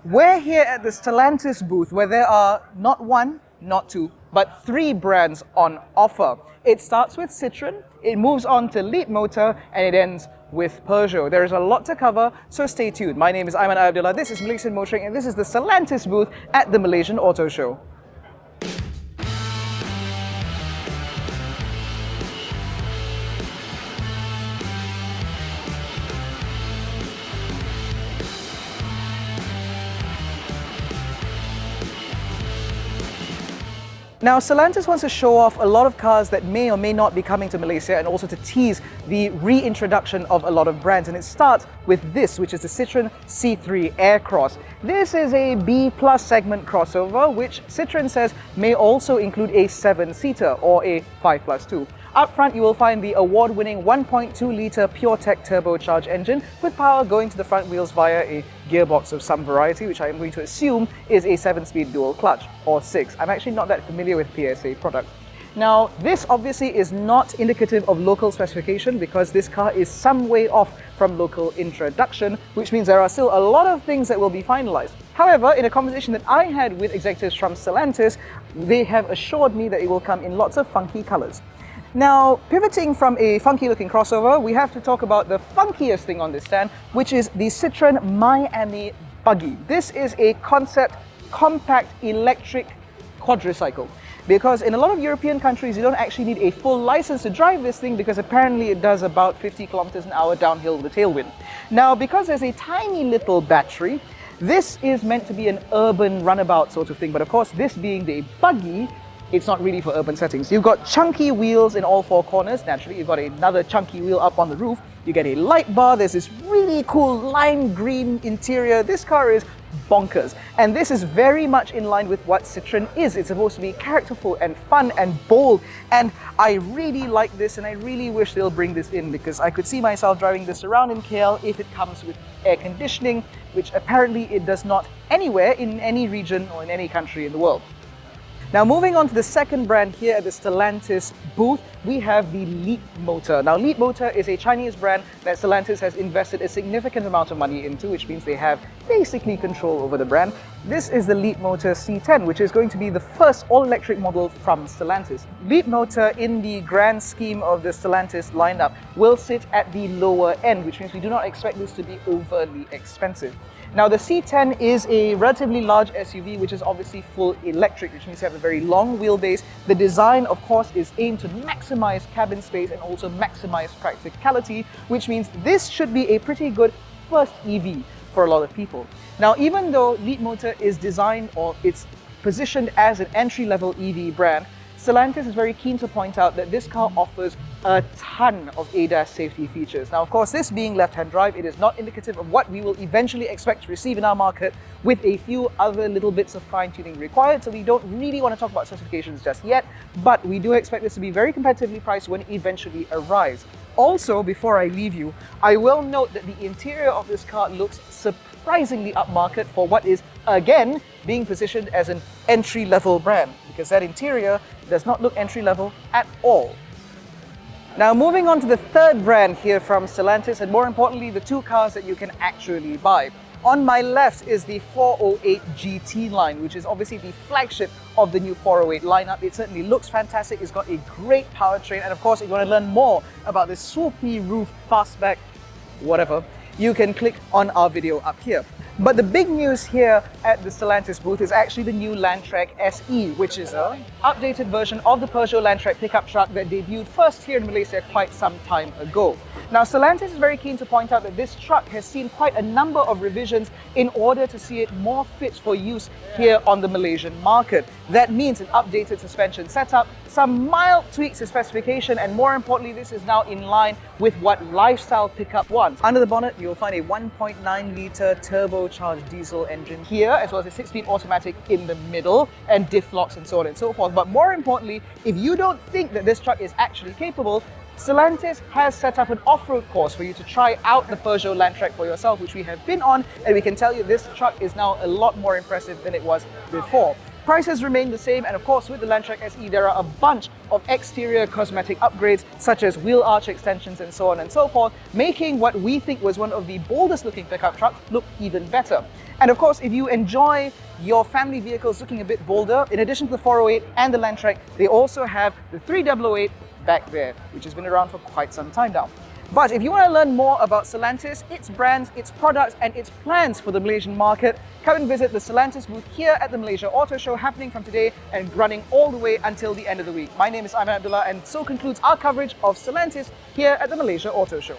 We're here at the Stellantis booth where there are not one, not two, but three brands on offer. It starts with Citroen, it moves on to Leapmotor, and it ends with Peugeot. There is a lot to cover, so stay tuned. My name is AIMAN ABDULLAH, this is Malaysian Motoring, and this is the Stellantis booth at the Malaysian Autoshow. Now, Stellantis wants to show off a lot of cars that may or may not be coming to Malaysia, and also to tease the reintroduction of a lot of brands. And it starts with this, which is the Citroen C3 Aircross. This is a B-plus segment crossover, which Citroen says may also include a 7-seater or a 5+2. Up front, you will find the award-winning 1.2-litre PureTech turbocharged engine with power going to the front wheels via a gearbox of some variety, which I am going to assume is a 7-speed dual clutch, or 6. I'm actually not that familiar with PSA products. Now, this obviously is not indicative of local specification because this car is some way off from local introduction, which means there are still a lot of things that will be finalized. However, in a conversation that I had with executives from Stellantis, they have assured me that it will come in lots of funky colors. Now, pivoting from a funky-looking crossover, we have to talk about the funkiest thing on this stand, which is the Citroen Ami Buggy. This is a concept compact electric quadricycle, because in a lot of European countries, you don't actually need a full license to drive this thing because apparently it does about 50 kilometers an hour downhill with a tailwind. Now, because there's a tiny little battery, this is meant to be an urban runabout sort of thing, but of course, this being the buggy, it's not really for urban settings. You've got chunky wheels in all four corners. Naturally, you've got another chunky wheel up on the roof. You get a light bar. There's this really cool lime green interior. This car is bonkers. And this is very much in line with what Citroen is. It's supposed to be characterful and fun and bold. And I really like this, and I really wish they'll bring this in because I could see myself driving this around in KL if it comes with air conditioning, which apparently it does not anywhere in any region or in any country in the world. Now, moving on to the second brand here at the Stellantis booth, we have the Leapmotor. Now, Leapmotor is a Chinese brand that Stellantis has invested a significant amount of money into, which means they have basically control over the brand. This is the Leapmotor C10, which is going to be the first all-electric model from Stellantis. Leapmotor, in the grand scheme of the Stellantis lineup, will sit at the lower end, which means we do not expect this to be overly expensive. Now, the C10 is a relatively large SUV, which is obviously full electric, which means you have a very long wheelbase. The design, of course, is aimed to maximize cabin space and also maximize practicality, which means this should be a pretty good first EV for a lot of people. Now, even though Leapmotor is designed or it's positioned as an entry-level EV brand, Stellantis is very keen to point out that this car offers a ton of ADAS safety features. Now, of course, this being left-hand drive, it is not indicative of what we will eventually expect to receive in our market, with a few other little bits of fine-tuning required, so we don't really want to talk about specifications just yet, but we do expect this to be very competitively priced when it eventually arrives. Also, before I leave you, I will note that the interior of this car looks surprisingly upmarket for what is, again, being positioned as an entry-level brand, because that interior does not look entry-level at all. Now, moving on to the third brand here from Stellantis, and more importantly, the two cars that you can actually buy. On my left is the 408 GT line, which is obviously the flagship of the new 408 lineup. It certainly looks fantastic. It's got a great powertrain. And of course, if you want to learn more about this swoopy roof, fastback, whatever, you can click on our video up here. But the big news here at the Stellantis booth is actually the new Landtrek SE, which is an updated version of the Peugeot Landtrek pickup truck that debuted first here in Malaysia quite some time ago. Now, Stellantis is very keen to point out that this truck has seen quite a number of revisions in order to see it more fit for use here on the Malaysian market. That means an updated suspension setup, some mild tweaks to specification, and more importantly, this is now in line with what lifestyle pickup wants. Under the bonnet, you'll find a 1.9-litre turbocharged diesel engine here, as well as a 6-speed automatic in the middle, and diff locks and so on and so forth. But more importantly, if you don't think that this truck is actually capable, Stellantis has set up an off-road course for you to try out the Peugeot Landtrek for yourself, which we have been on, and we can tell you this truck is now a lot more impressive than it was before. Prices remain the same, and of course with the Landtrek SE there are a bunch of exterior cosmetic upgrades such as wheel arch extensions and so on and so forth, making what we think was one of the boldest looking pickup trucks look even better. And of course, if you enjoy your family vehicles looking a bit bolder, in addition to the 408 and the Landtrek, they also have the 3008 back there, which has been around for quite some time now. But if you want to learn more about Stellantis, its brands, its products, and its plans for the Malaysian market, come and visit the Stellantis booth here at the Malaysia Autoshow, happening from today and running all the way until the end of the week. My name is ABDULLAH, and so concludes our coverage of Stellantis here at the Malaysia Autoshow.